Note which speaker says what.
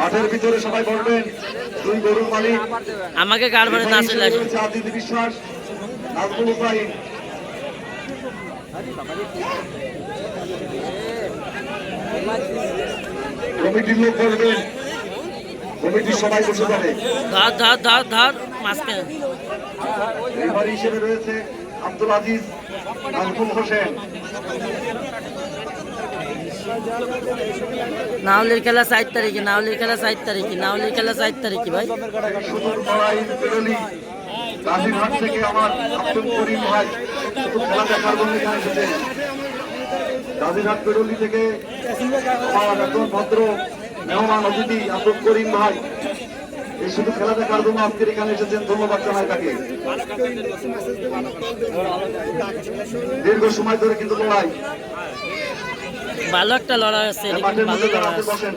Speaker 1: মাঠের ভিতরে সবাই বলবেন দুই গরুর মালিক
Speaker 2: আমাকে কারবারে না চলে আসে
Speaker 1: আদিতি বিশ্বাস নাজমুল হুসাইন কমিটির লোক বলবেন কমিটির সবাই বসে যাবে
Speaker 2: ধর ধর ধর ধর মাঝখানে
Speaker 1: রেফারি হিসেবে রয়েছে আব্দুল আজিজ নাজমুল হোসেন
Speaker 2: নাওলির খেলা 4 তারিখে নাওলির খেলা 4 তারিখে নাওলির খেলা 4 তারিখে ভাই
Speaker 1: সুদূর বড়াই পেরোলি গাজীরহাট থেকে আমার আব্দুল করিম ভাই শুধু খেলা দেখার জন্য এখানে এসেছেন গাজীরহাট পেরোলি থেকে আমার একজন ভদ্র মেহমান অতিথি আব্দুল করিম ভাই এই শুধু খেলা দেখার জন্য আজকের এখানে এসেছেন ধন্যবাদ জানাই তাকে দীর্ঘ সময় ধরে কিন্তু লড়াই
Speaker 2: ভালো একটা লড়াই আছে
Speaker 1: মাঠের
Speaker 2: ভালো
Speaker 1: মধ্যে
Speaker 2: লড়াই আছে
Speaker 1: বসেন